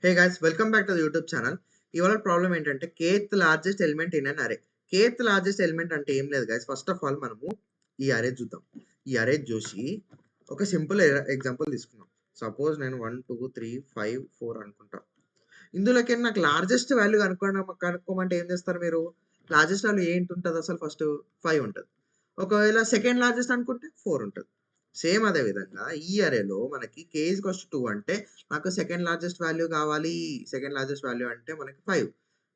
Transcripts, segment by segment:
Hey guys welcome back to the YouTube channel. ఇవాళ problem ఏంటంటే kth largest element in an array. Kth largest element అంటే ఏం లేదు guys. First of all మనము ఈ అరే చూద్దాం. ఈ అరే చూసి ఒక సింపుల్ ఎగ్జాంపుల్ తీసుకుందాం. సపోజ్ నేను 1 2 3 5 4 అనుకుంటా. ఇందులోకి నాకు లార్జెస్ట్ వాల్యూ కనుక్కోమంటే ఏం చేస్తారు మీరు? లార్జెస్ట్ వాల్యూ ఏంటి ఉంటుంది అసలు? ఫస్ట్ 5 ఉంటుంది. ఒకవేళ సెకండ్ లార్జెస్ట్ అనుకుంటే 4 ఉంటుంది. సేమ్ అదే విధంగా ఈ అరేలో మనకి k ఈజ్ ఈక్వల్స్ టు 2 అంటే నాకు సెకండ్ లార్జెస్ట్ వాల్యూ కావాలి. సెకండ్ లార్జెస్ట్ వాల్యూ అంటే మనకి 5.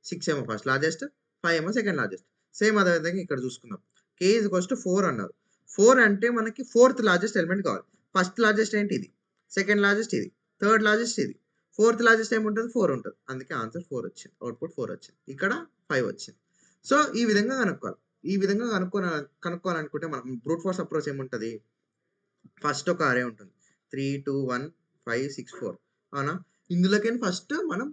6 ఏమో ఫస్ట్ లార్జెస్ట్, 5 ఏమో సెకండ్ లార్జెస్ట్. సేమ్ అదే విధంగా ఇక్కడ చూసుకుందాం. k ఈజ్ ఈక్వల్స్ టు 4 అన్నారు. 4 అంటే మనకి ఫోర్త్ లార్జెస్ట్ ఎలిమెంట్ కావాలి. ఫస్ట్ లార్జెస్ట్ ఏంటి? ఇది. సెకండ్ లార్జెస్ట్ ఇది. థర్డ్ లార్జెస్ట్ ఇది. ఫోర్త్ లార్జెస్ట్ ఏముంటుంది? 4 ఉంటుంది. అందుకే ఆన్సర్ 4 వచ్చింది. అవుట్‌పుట్ 4 వచ్చింది. ఇక్కడ 5 వచ్చింది. సో, ఈ విధంగా కనుక్కోవాలి. ఈ విధంగా కనుక్కోవాలనుకుంటే మనం బ్రూట్ ఫోర్స్ అప్రోచ్ ఏముంటది? ఫస్ట్ ఒక అరే ఉంటుంది. 3 2 1 5 6 4 అవునా? ఇందులోకెళ్ళి ఫస్ట్ మనం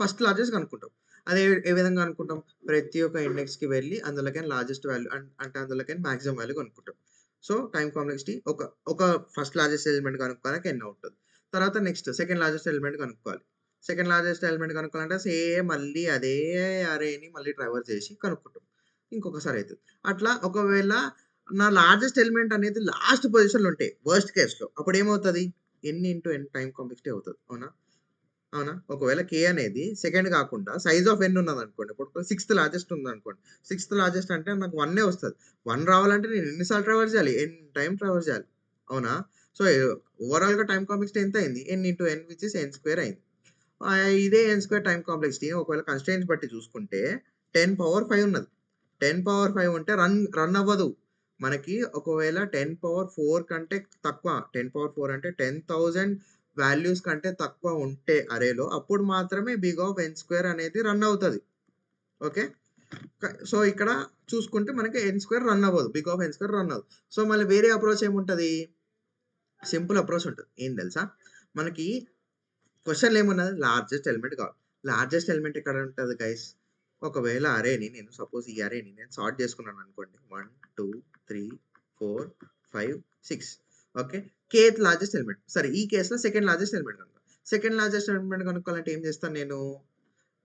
ఫస్ట్ లార్జెస్ట్ కనుక్కుంటాం. అదే ఏ విధంగా అనుకుంటాం? ప్రతి ఒక్క ఇండెక్స్‌కి వెళ్ళి అందులోకెళ్ళి లార్జెస్ట్ వాల్యూ అంటే అందులోకెళ్ళి మాక్సిమం వాల్యూ కనుక్కుంటాం. సో, టైమ్ కాంప్లెక్సిటీ ఒక ఫస్ట్ లార్జెస్ట్ ఎలిమెంట్ కనుక్కోవడానికి n అవుతది. తర్వాత నెక్స్ట్ సెకండ్ లార్జెస్ట్ ఎలిమెంట్ కనుక్కోవాలి. సెకండ్ లార్జెస్ట్ ఎలిమెంట్ కనుక్కోవాలంటే సేమ్ మళ్ళీ అదే అరేని మళ్ళీ ట్రావర్స్ చేసి కనుక్కుంటాం. ఇంకొకసారి అయితది. అట్లా ఒకవేళ నా లార్జెస్ట్ ఎలిమెంట్ అనేది లాస్ట్ పొజిషన్‌లో ఉంటే వర్స్ట్ కేస్‌లో అప్పుడు ఏమవుతది? n into n time complexity అవుతది. అవునా? అవునా? ఒకవేళ k అనేది సెకండ్ కాకుండా సైజ్ ఆఫ్ n ఉన్నదనుకోండి. ఇప్పుడు సిక్స్త్ లార్జెస్ట్ ఉందనుకోండి. సిక్స్త్ లార్జెస్ట్ అంటే నాకు 1 వస్తది. 1 రావాలంటే నేను ఎన్ని సార్లు ట్రావర్స్ చేయాలి? n టైమ్ ట్రావర్స్ చేయాలి. అవునా? సో, ఓవరాల్‌గా టైమ్ కాంప్లెక్సిటీ ఎంత అయింది? n into n which is n square అయింది. ఇదే n స్క్వేర్ టైమ్ కాంప్లెక్సిటీ ఒకవేళ కన్‌స్ట్రెయింట్స్ బట్టి చూసుకుంటే 10 పవర్ 5 ఉన్నది. 10 పవర్ 5 ఉంటే రన్ అవ్వదు. మనకి ఒకవేళ 10 పవర్ 4 కంటే తక్కువ 10 పవర్ 4 అంటే 10,000 వాల్యూస్ కంటే తక్కువ ఉంటే అరేలో అప్పుడు మాత్రమే బిగ్ ఆఫ్ n స్క్వేర్ అనేది రన్ అవుతది. ఓకే. సో, ఇక్కడ చూసుకుంటే మనకి n స్క్వేర్ రన్ అవ్వదు. Big of n square run అవ్వదు. సో, మళ్ళీ వేరే అప్రోచ్ ఏముంటది? సింపుల్ అప్రోచ్ ఉంటది. ఏం తెలుసా? మనకి క్వెషన్‌లో ఏమున్నది? లార్జెస్ట్ ఎలిమెంట్ కావాలి. లార్జెస్ట్ ఎలిమెంట్ ఎక్కడ ఉంటది గైస్? ఒకవేళ అరేని నేను సపోజ్ ఈ అరేని నేను సార్ట్ చేసుకున్నాను అనుకోండి. 1 2 3 4 5 6 ఓకే. kth largest element. సరే ఈ కేస్‌లో సెకండ్ లార్జెస్ట్ ఎలిమెంట్ కనుక్కోవాలి. సెకండ్ లార్జెస్ట్ ఎలిమెంట్ కనుక్కోవాలంటే ఏం చేస్తాను నేను?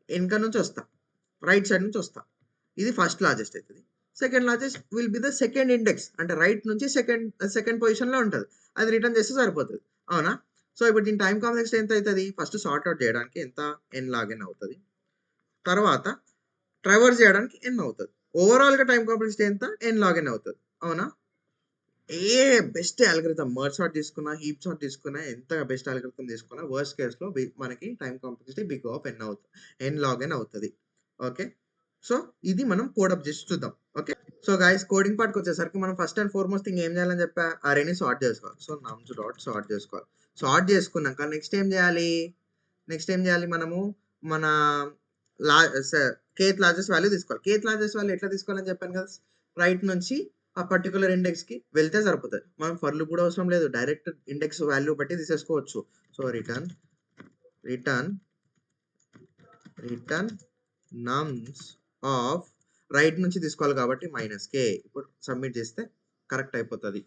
వెనక నుంచి వస్తా. రైట్ సైడ్ నుంచి వస్తా. ఇది ఫస్ట్ లార్జెస్ట్ అయితది. Second largest will be the second index. అంటే రైట్ నుంచి సెకండ్ పొజిషన్‌లో ఉంటది. అది రిటర్న్ చేస్తే సరిపోతది. అవునా? సో, ఇప్పుడు దీని టైమ్ కాంప్లెక్సిటీ ఎంత అయితది? ఫస్ట్ సార్ట్ ఔట్ చేయడానికి ఎంత? n log n అవుతది. తర్వాత ట్రావర్స్ చేయడానికి n అవుతది. ఓవరాల్‌గా టైమ్ కాంప్లెక్సిటీ ఎంత? n log n అవుతది. అవునా? ఏ బెస్ట్ అల్గోరిథం మెర్జ్ సార్ట్ తీసుకున్నా, హీప్ సార్ట్ తీసుకున్నా, ఎంత బెస్ట్ అల్గోరిథం తీసుకున్నా వర్స్ట్ కేస్‌లో మనకి time complexity big of n అవుతది. n log n అవుతది. ఓకే. సో, ఇది మనం కోడ్ అప్ చేసి చూద్దాం. ఓకే. సో, గైస్ కోడింగ్ పార్ట్‌కి వచ్చేసరికి మనం ఫస్ట్ అండ్ ఫార్మోస్ట్ థింగ్ ఏం చేయాలని చెప్పా? అరేని సార్ట్ చేసుకోవాలి. సో, nums డాట్ సార్ట్ చేసుకోవాలి. సార్ట్ చేసుకున్నాక నెక్స్ట్ ఏం చేయాలి మనము? మన లా స kth లార్జెస్ట్ వాల్యూ తీసుకోవాలి. kth లార్జెస్ట్ వాల్యూ ఎట్లా తీసుకోవాలని చెప్పాను కదా! రైట్ నుంచి ఆ పర్టిక్యులర్ ఇండెక్స్‌కి వెళ్తే సరిపోతది. మనం ఫర్ లూప్ కూడా అవసరం లేదు. డైరెక్ట్ ఇండెక్స్ వాల్యూ బట్టి తీసేసుకోవచ్చు. సో, రిటర్న్ నమ్స్ ఆఫ్ రైట్ నుంచి తీసుకోవాలి కాబట్టి -k. ఇప్పుడు సబ్మిట్ చేస్తే కరెక్ట్ అయిపోతది.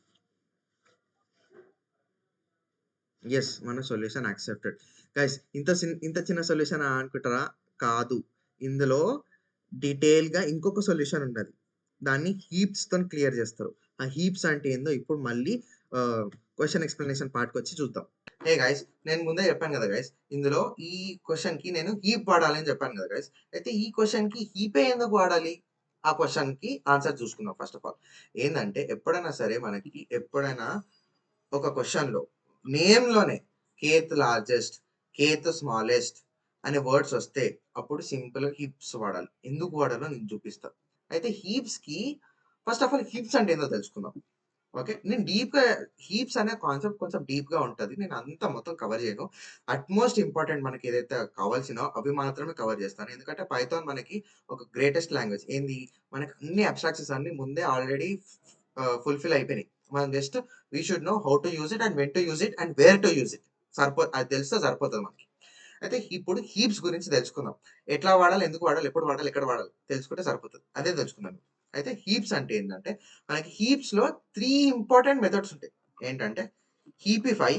యెస్. మన సొల్యూషన్ యాక్సెప్టెడ్. గైస్ ఇంత చిన్న సొల్యూషనా అనుకుంటారా? కాదు. ఇందులో డీటెయిల్‌గా ఇంకొక సొల్యూషన్ ఉన్నది. దాన్ని హీప్స్‌తోని క్లియర్ చేస్తారు. ఆ హీప్స్ అంటే ఏందో ఇప్పుడు మళ్ళీ క్వెషన్ ఎక్స్‌ప్లనేషన్ పార్ట్‌కొచ్చి చూద్దాం. Hey guys! నేను ముందే చెప్పాను కదా గైస్! ఇందులో ఈ క్వెషన్‌కి నేను హీప్ వాడాలి అని చెప్పాను కదా గైస్! అయితే ఈ క్వెషన్‌కి హీపే ఎందుకు వాడాలి? ఆ క్వెషన్‌కి ఆన్సర్ చూసుకుందాం ఫస్ట్ ఆఫ్ ఆల్. ఏందంటే ఎప్పుడైనా సరే మనకి ఒక క్వెషన్‌లో నేమ్‌లోనే కేత్ లార్జెస్ట్, కేత్ స్మాలెస్ట్ అనే వర్డ్స్ వస్తే అప్పుడు సింపుల్‌గా హీప్స్ వాడాలి. ఎందుకు వాడాలో నేను చూపిస్తా. అయితే ఫస్ట్ ఆఫ్ ఆల్ హీప్స్ అంటే ఏందో తెలుసుకుందాం. ఓకే. నేను హీప్స్ అనే కాన్సెప్ట్ కొంచెం డీప్‌గా ఉంటది. నేను అంతా మొత్తం కవర్ చేయను. అట్‌మోస్ట్ ఇంపార్టెంట్ మనకి ఏదైతే కావాల్సినో అవి మాత్రమే కవర్ చేస్తాను. ఎందుకంటే పైథాన్ మనకి ఒక గ్రేటెస్ట్ లాంగ్వేజ్. ఏంది? మనకి అన్ని అబ్స్ట్రాక్షన్స్ అన్నీ ముందే ఆల్రెడీ ఫుల్‌ఫిల్ అయిపోయినాయి. మనం just we should know how to use it and when to use it and where to use it. అది తెలిస్తే సరిపోతది మనకి. అయితే ఇప్పుడు హీప్స్ గురించి తెలుసుకుందాం. ఎట్లా వాడాలి? ఎందుకు వాడాలి? ఎప్పుడు వాడాలి? ఎక్కడ వాడాలి? తెలుసుకుంటే సరిపోతది. అదే తెలుసుకుందాం. అయితే హీప్స్ అంటే ఏంటంటే మనకి హీప్స్‌లో 3 ఇంపార్టెంట్ మెథడ్స్ ఉంటాయి. ఏంటంటే హీపిఫై,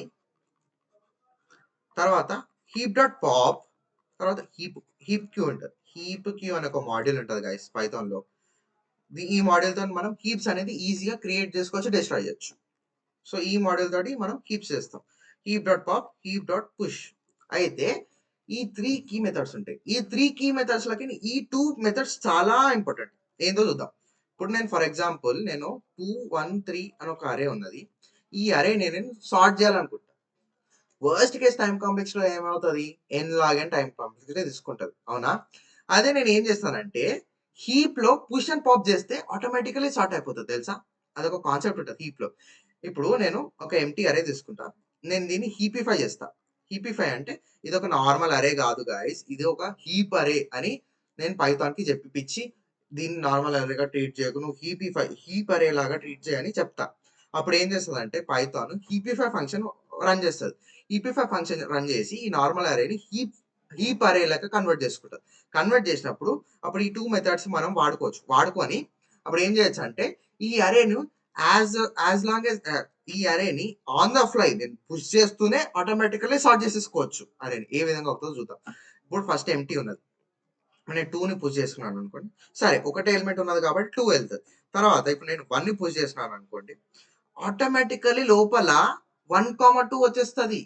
తర్వాత హీప్ డాట్ పాప్, తర్వాత హీప్ క్యూ ఉంటుంది. హీప్ క్యూ అనే ఒక మాడ్యూల్ ఉంటుంది గైస్ పైథాన్లో. ఈ మాడ్యూల్తో మనం హీప్స్ అనేది ఈజీగా క్రియేట్ చేసుకోవచ్చు, డిస్ట్రాయ్ చేయొచ్చు. సో ఈ మాడ్యూల్ తోటి మనం హీప్స్ చేస్తాం. Heap dot pop, heap dot push. అయితే ఈ 3 కీ మెథడ్స్ ఉంటాయి. ఈ 3 కీ మెథడ్స్ లకి ఈ 2 మెథడ్స్ చాలా ఇంపార్టెంట్. ఏందో చూద్దాం. ఇప్పుడు నేను ఫర్ ఎగ్జాంపుల్ 2, 1, 3 అని ఒక అరే ఉన్నది. ఈ అరే నేను సార్ట్ చేయాలనుకుంటా. వర్స్ట్ కేస్ టైం కాంప్లెక్స్ లో ఏమవుతుంది, n log n time complex తీసుకుంటది, అవునా? అదే నేను ఏం చేస్తానంటే హీప్ లో పుష్ అండ్ పాప్ చేస్తే ఆటోమేటికలీ సార్ట్ అయిపోతుంది, తెలుసా? అదొక కాన్సెప్ట్ ఉంటుంది హీప్ లో. ఇప్పుడు నేను ఒక ఎంటీ అరే తీసుకుంటా, నేను దీన్ని హీపిఫై చేస్తా. హీపిఫై అంటే ఇది ఒక నార్మల్ అరే కాదు గాయస్, ఇది ఒక హీప్ అరే అని నేను పైథాన్ కి చెప్పిపించి దీన్ని నార్మల్ అరేగా ట్రీట్ చేయకు, నువ్వు హీప్ అరే లాగా ట్రీట్ చేయని చెప్తా. అప్పుడు ఏం చేస్తుంది అంటే పైథాన్ హీపిఫై ఫంక్షన్ రన్ చేస్తుంది. హీపిఫై ఫంక్షన్ రన్ చేసి ఈ నార్మల్ అరేని హీప్ అరే లాగా కన్వర్ట్ చేసుకుంటుంది. కన్వర్ట్ చేసినప్పుడు అప్పుడు ఈ 2 మెథడ్స్ మనం వాడుకొని అప్పుడు ఏం చేయొచ్చు అంటే ఈ అరేను యాజ్ లాంగ్ యాజ్ ఈ అరేని ఆన్ ద ఫ్లై నేను పుష్ చేస్తూనే ఆటోమేటికల్లీ సార్ట్ చేసేసుకోవచ్చు అరేని. ఏ విధంగా అవుతుందో చూద్దాం. ఇప్పుడు ఫస్ట్ ఎంటీ ఉన్నది, నేను 2ని పుష్ చేసుకున్నాను అనుకోండి, సరే ఒకటే ఎలిమెంట్ ఉన్నది కాబట్టి 2 వెళ్తుంది. తర్వాత ఇప్పుడు నేను 1ని పుష్ చేసినాను అనుకోండి, ఆటోమేటికల్లీ లోపల 1,2 వచ్చేస్తుంది.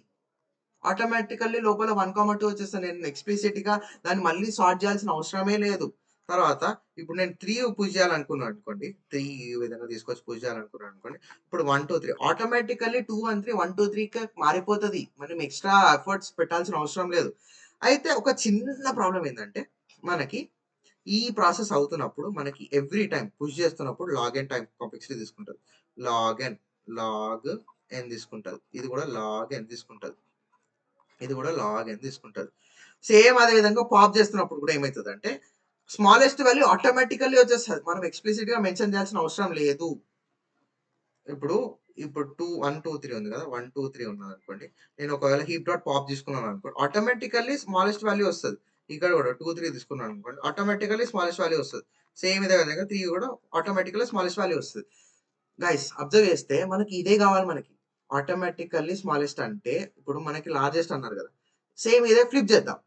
ఆటోమేటికల్లీ లోపల 1,2 వచ్చేస్తుంది. నేను ఎక్స్ప్లిసిట్ గా దాన్ని మళ్ళీ సార్ట్ చేయాల్సిన అవసరమే లేదు. తర్వాత ఇప్పుడు నేను 3 పుష్ చేయాలనుకున్నాను అనుకోండి, 3 ఈ విధంగా తీసుకొచ్చి పుష్ చేయాలనుకున్నాను అనుకోండి, ఇప్పుడు 1, 2, 3 ఆటోమేటికల్లీ 2, 1, 3 1, 2, 3 మారిపోతుంది. మనం ఎక్స్ట్రా ఎఫర్ట్స్ పెట్టాల్సిన అవసరం లేదు. అయితే ఒక చిన్న ప్రాబ్లం ఏంటంటే మనకి ఈ ప్రాసెస్ అవుతున్నప్పుడు మనకి ఎవ్రీ టైం పుష్ చేస్తున్నప్పుడు లాగ్ అండ్ టైం కాంప్లెక్సిటీ తీసుకుంటుంది. లాగ్ ఎన్ తీసుకుంటుంది. ఇది కూడా లాగ్ ఎన్ తీసుకుంటుంది. ఇది కూడా లాగ్ ఎన్ తీసుకుంటుంది. సేమ్ అదే విధంగా పాప్ చేస్తున్నప్పుడు కూడా ఏమవుతుంది అంటే స్మాలెస్ట్ వాల్యూ ఆటోమేటికల్లీ వచ్చేస్తుంది. మనం ఎక్స్ప్లిసిట్ గా మెన్షన్ చేయాల్సిన అవసరం లేదు. ఇప్పుడు 2, 1, 2, 3 ఉంది కదా, 1, 2, 3 ఉన్నది అనుకోండి, నేను ఒకవేళ హీప్ డాట్ పాప్ తీసుకున్నాను అనుకోండి, ఆటోమేటికల్లీ స్మాలెస్ట్ వాల్యూ వస్తుంది. ఇక్కడ కూడా 2, 3 తీసుకున్నాను అనుకోండి, ఆటోమేటికల్లీ స్మాలెస్ట్ వాల్యూ వస్తుంది. సేమ్ ఇదే విధంగా 3 కూడా ఆటోమేటికల్లీ స్మాలెస్ట్ వాల్యూ వస్తుంది. గైస్ అబ్జర్వ్ చేస్తే మనకి ఇదే కావాలి. మనకి ఆటోమేటికల్లీ స్మాలెస్ట్ అంటే ఇప్పుడు మనకి లార్జెస్ట్ అన్నారు కదా, సేమ్ ఇదే ఫ్లిప్ చేద్దాం,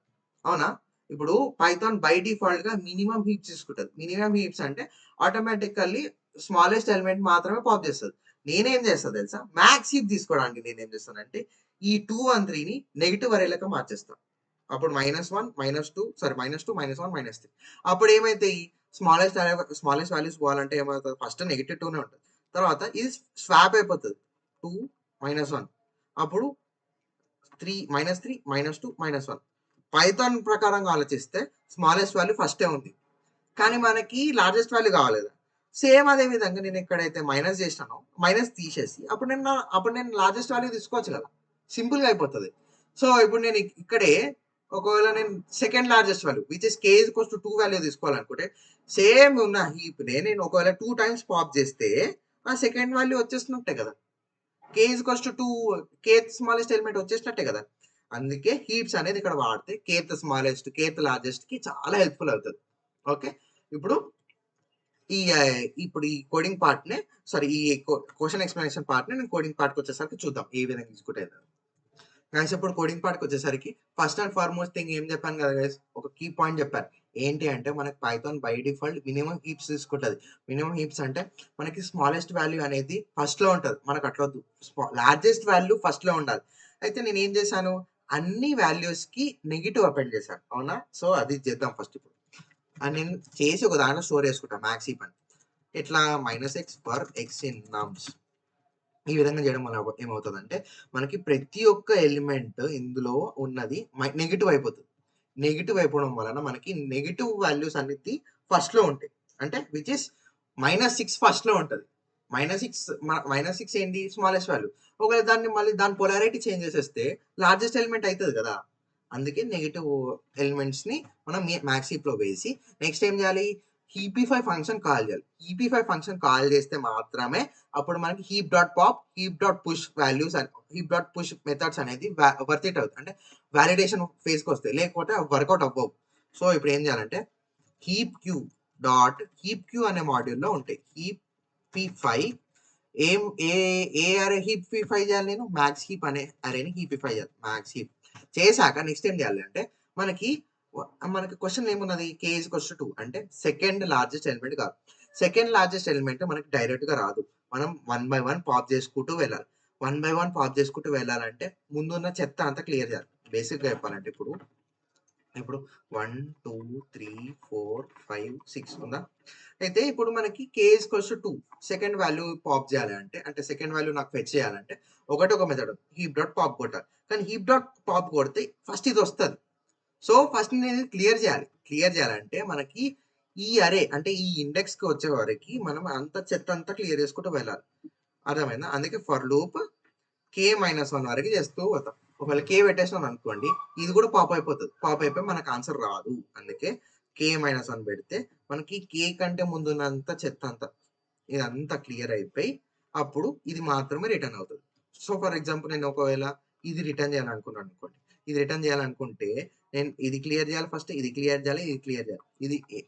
అవునా? ఇప్పుడు పైథాన్ బై డిఫాల్ట్ గా మినిమం హీప్స్ తీసుకుంటుంది. మినిమం హీప్స్ అంటే ఆటోమేటికల్లీ స్మాలెస్ట్ ఎలిమెంట్ మాత్రమే పాప్ చేస్తుంది. నేనేం చేస్తా తెలుసా, మ్యాక్స్ హీప్ తీసుకోవడానికి నేనేం చేస్తానంటే ఈ 2, 1, 3ని నెగిటివ్ అరేలకు మార్చేస్తాను. అప్పుడు -1, -2, -2, -1, -3. అప్పుడు ఏమైతే స్మాలెస్ట్ వాల్యూస్ పోవాలంటే ఏమవుతుంది, ఫస్ట్ -2నే ఉంటుంది, తర్వాత ఇది స్వాప్ అయిపోతుంది 2, -1, అప్పుడు 3, -3, -2, -1. పైథాన్ ప్రకారంగా ఆలోచిస్తే స్మాలెస్ట్ వాల్యూ ఫస్టే ఉంది, కానీ మనకి లార్జెస్ట్ వాల్యూ కావాలి కదా. సేమ్ అదే విధంగా నేను ఎక్కడైతే మైనస్ చేసినానో మైనస్ తీసేసి అప్పుడు నేను లార్జెస్ట్ వాల్యూ తీసుకోవచ్చు కదా, సింపుల్ గా అయిపోతుంది. సో ఇప్పుడు నేను ఇక్కడే ఒకవేళ నేను second largest value which is k = 2 value తీసుకోవాలనుకుంటే సేమ్ ఉన్న హీప్ నేను ఒకవేళ 2 టైమ్స్ పాప్ చేస్తే ఆ సెకండ్ వాల్యూ వచ్చేసినట్టే కదా, k = 2, kth స్మాలెస్ట్ ఎలిమెంట్ వచ్చేసినట్టే కదా. అందుకే హీప్స్ అనేది ఇక్కడ వాడితే kth స్మాలెస్ట్, kth లార్జెస్ట్ కి చాలా హెల్ప్ఫుల్ అవుతుంది. ఓకే, ఇప్పుడు ఈ కోడింగ్ పార్ట్ నే ఈ క్వశ్చన్ ఎక్స్ప్లెనేషన్ పార్ట్ ని నేను కోడింగ్ పార్ట్ కి వచ్చేసరికి చూద్దాం ఏ విధంగా ఎగ్జిక్యూట్ అవుతుంది. గైస్ ఇప్పుడు కోడింగ్ పార్ట్ కి వచ్చేసరికి ఫస్ట్ అండ్ ఫార్మోస్ట్ థింగ్ ఏం చెప్పాను కదా గైస్, ఒక కీ పాయింట్ చెప్పాను. ఏంటి అంటే మనకి Python by default minimum heaps తీసుకుంటుంది. మినిమం హీప్స్ అంటే మనకి స్మాలెస్ట్ వాల్యూ అనేది ఫస్ట్ లో ఉంటుంది. మనకు అట్లా వద్దు, లార్జెస్ట్ వాల్యూ ఫస్ట్ లో ఉండాలి. అయితే నేను ఏం చేశాను, అన్ని వాల్యూస్ కి నెగిటివ్ అపెండ్ చేశాను, అవునా? సో అది చేద్దాం ఫస్ట్. ఇప్పుడు నేను చేసి ఒక దాంట్లో స్టోర్ చేసుకుంటాను మ్యాక్స్ హీప్ అని. ఇట్లా -x ఫర్ x ఇన్ నమ్స్. ఈ విధంగా చేయడం వల్ల ఏమవుతుందంటే మనకి ప్రతి ఒక్క ఎలిమెంట్ ఇందులో ఉన్నది నెగిటివ్ అయిపోతుంది. నెగిటివ్ అయిపోవడం వలన మనకి నెగిటివ్ వాల్యూస్ అనేది ఫస్ట్ లో ఉంటాయి. అంటే విచ్ ఇస్ -6 ఫస్ట్ లో ఉంటుంది. -6 ఏంటి, స్మాలెస్ట్ వాల్యూ. ఒకవేళ దాని పొలారిటీ చేంజ్ చేసేస్తే లార్జెస్ట్ ఎలిమెంట్ అవుతుంది కదా. అందుకే నెగిటివ్ ఎలిమెంట్స్ ని మనం మ్యాక్స్ హీప్ లో వేసి నెక్స్ట్ ఏం చేయాలి, హీపిఫై ఫంక్షన్ కాల్ చేయాలి. హీపిఫై ఫంక్షన్ కాల్ చేస్తే మాత్రమే అప్పుడు మనకి heap dot pop, heap dot push values, heap dot push methods అనేది వర్త్ ఇట్ అవుతుంది, అంటే వాలిడేషన్ ఫేజ్ కి వస్తాయి, లేకపోతే వర్కౌట్ అవ్వవు. సో ఇప్పుడు ఏం చేయాలంటే హీప్ క్యూ అనే మాడ్యూల్లో ఉంటాయి. హీపిఫై ఏ అరే హీపిఫై చేయాలి, నేను మ్యాక్స్ హీప్ అనే అరేని హీపిఫై చేయాలి. మ్యాక్స్ హీప్ చేశాక నెక్స్ట్ ఏం చేయాలి అంటే మనకి మనకి క్వశ్చన్ ఏమున్నది? k ఈజ్ ఈక్వల్స్ టు 2 అంటే సెకండ్ లార్జెస్ట్ ఎలిమెంట్ కాదు. సెకండ్ లార్జెస్ట్ ఎలిమెంట్ మనకి డైరెక్ట్‌గా రాదు. మనం 1 బై 1 పాప్ చేసుకుంటూ వెళ్ళాలి. 1 బై 1 పాప్ చేసుకుంటూ వెళ్ళాలంటే ముందున్న చెత్త అంతా క్లియర్ చేయాలి. బేసిక్‌గా చెప్పాలంటే ఇప్పుడు 1, 2, 3, 4, 5, 6 ఉందా? అయితే ఇప్పుడు మనకి k equals to 2 second value pop చేయాలి అంటే సెకండ్ వాల్యూ నాకు ఫెచ్ చేయాలంటే ఒక మెథడ్ హీప్ డాట్ పాప్ కొట్టాలి. కానీ హీప్ డాట్ పాప్ కొడితే ఫస్ట్ ఇది వస్తది. సో ఫస్ట్ నేను క్లియర్ చేయాలి. క్లియర్ చేయాలంటే మనకి ఈ అరే అంటే ఈ ఇండెక్స్‌కి వచ్చే వరకి మనం అంత చెత్త అంతా క్లియర్ చేసుకుంటూ వెళ్ళాలి. అర్థమైందా? అందుకే ఫర్ లూప్ k-1 వరకు చేస్తూ పోతాం. ఒకవేళ k పెట్టేసినాం అనుకోండి, ఇది కూడా పాప్ అయిపోతది. పాప్ అయిపోయి మనకు ఆన్సర్ రాదు. అందుకే k-1 పెడితే మనకి k కంటే ముందున్నంత చెత్త అంతా ఇదంతా క్లియర్ అయిపోయి అప్పుడు ఇది మాత్రమే రిటర్న్ అవుతది. సో ఫర్ ఎగ్జాంపుల్ నేను ఒకవేళ ఇది రిటర్న్ చేయాలనుకున్నాను అనుకోండి. ఇది రిటర్న్ చేయాలనుకుంటే నేను ఇది క్లియర్ చేయాలి ఫస్ట్, ఇది క్లియర్ చేయాలి, ఇది క్లియర్ చేయాలి.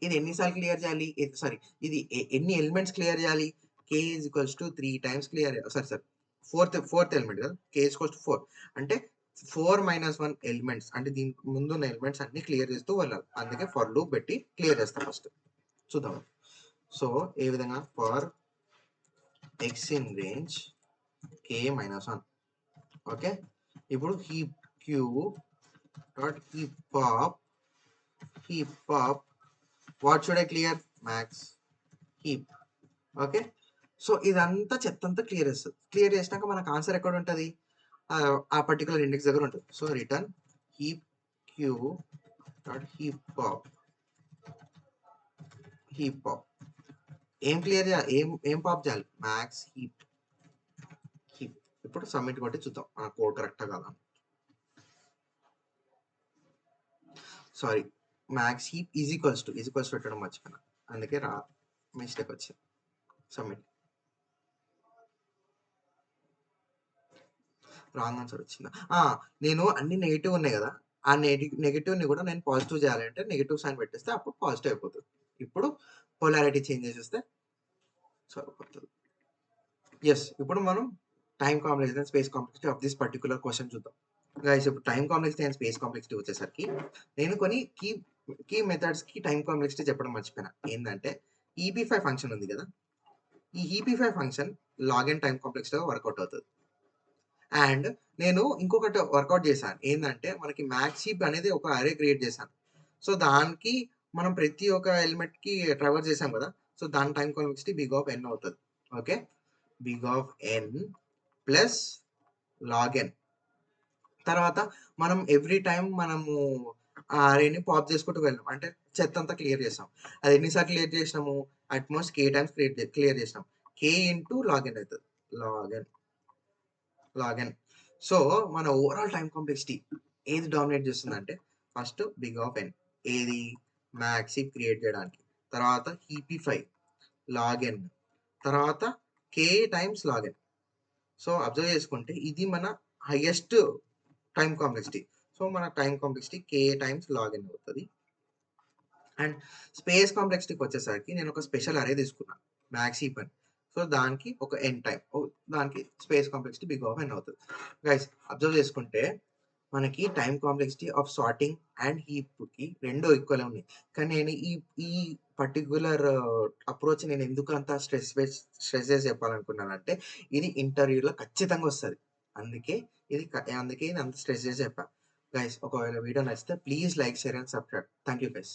ఇది ఎన్ని సార్లు క్లియర్ చేయాలి? సారీ ఇది ఎన్ని ఎలిమెంట్స్ క్లియర్ చేయాలి? k is equals to 3 times clear sorry fourth element కదా! k ఈజ్ ఈక్వల్స్ టు 4 అంటే 4 - 1 ఎలిమెంట్స్ అంటే దీనికి ముందున్న ఎలిమెంట్స్ అన్ని క్లియర్ చేస్తూ వెళ్ళాలి. అందుకే ఫర్ లూప్ పెట్టి క్లియర్ చేస్తా ఫస్ట్. చూద్దాం. సో ఏ విధంగా for x in range k-1 okay. ఇప్పుడు heap q dot heap pop what should I clear? max heap. Okay. So ఇదంతా చెత్తంతా క్లియర్ చేస్తది. క్లియర్ చేసినాక మనకు ఆన్సర్ ఎక్కడ ఉంటది? ఆ పర్టిక్యులర్ ఇండెక్స్ దగ్గర ఉంటుంది. So return heap q dot heap pop ఏం క్లియర్ చేయాలి? ఏం పాప్ చేయాలి? Max heap. ఇప్పుడు సబ్మిట్ కొట్టి చూద్దాం ఆ కోడ్ కరెక్టా కాదా. Sorry max heap is equals to పెట్టడం మర్చిపోయినా. అందుకే మిస్టేక్ వచ్చింది. సబ్మిట్. రాంగ్ ఆన్సర్ వచ్చిందా? నేను అన్ని నెగిటివ్ ఉన్నాయి కదా, ఆ నెగిటివ్ని కూడా నేను పాజిటివ్ చేయాలంటే నెగిటివ్ సైన్ పెట్టేస్తే అప్పుడు పాజిటివ్ అయిపోతుంది. ఇప్పుడు పొలారిటీ చేంజ్ చేసేస్తే సరిపోతుంది. ఎస్. ఇప్పుడు మనం time complexity and space complexity of this particular question చూద్దాం. గైస్ ఇప్పుడు time complexity and space complexity వచ్చేసరికి నేను కొన్ని కీ మెథడ్స్కి టైం కాంప్లెక్సిటీ చెప్పడం మర్చిపోయినా. ఏంటంటే ఈపీ5 ఫంక్షన్ ఉంది కదా, ఈ ఈపీ5 ఫంక్షన్ లాగ్ అండ్ టైం కాంప్లెక్స్గా వర్కౌట్ అవుతుంది. అండ్ నేను ఇంకొకటి వర్కౌట్ చేశాను. ఏంటంటే మనకి మ్యాక్స్ హీప్ అనేది ఒక అరే క్రియేట్ చేశాను. సో దానికి మనం ప్రతి ఒక్క ఎలిమెంట్కి ట్రావర్స్ చేసాం కదా, సో దాని time complexity big of n అవుతుంది. Okay, big of n plus log n. తర్వాత మనం ఎవ్రీ టైం మనము ఆ అరేని పాప్ చేసుకుంటూ వెళ్ళాం అంటే చెత్త అంతా క్లియర్ చేసాం. అది ఎన్నిసార్లు క్లియర్ చేసినాము? అట్మోస్ట్ k టైమ్స్ క్లియర్ చేసినాం. k ఇంటూ లాగ్ n అవుతుంది. Log n. సో మన ఓవరాల్ టైం కాంప్లెక్సిటీ ఏది డామినేట్ చేస్తుందంటే ఫస్ట్ బిగ్ ఆఫ్ n ఏది మ్యాక్స్ హీప్ క్రియేట్ చేయడానికి, తర్వాత ఈపీ5 లాగ్ n, తర్వాత k times log n. So observe చేసుకుంటే ఇది మన హైయెస్ట్ టైం కాంప్లెక్సిటీ. సో మన time complexity k times log n అవుతుంది. అండ్ స్పేస్ కాంప్లెక్సిటీకి వచ్చేసరికి నేను ఒక స్పెషల్ అరే తీసుకున్నాను మ్యాక్స్ హీప్ అని. సో దానికి ఒక n టైం, దానికి space complexity big of n అవుతుంది. గైస్ అబ్జర్వ్ చేసుకుంటే మనకి time complexity of sorting and హీప్కి రెండు ఈక్వల్ ఉన్నాయి. కానీ నేను ఈ పర్టిక్యులర్ అప్రోచ్ నేను ఎందుకు అంత స్ట్రెస్ చేసి చెప్పాలనుకున్నానంటే ఇది ఇంటర్వ్యూలో ఖచ్చితంగా వస్తుంది. అందుకే ఇది అంత స్ట్రెస్ చేసి చెప్పాను. గైస్ ఒకవేళ వీడియో నచ్చితే please like, share and subscribe. Thank you guys.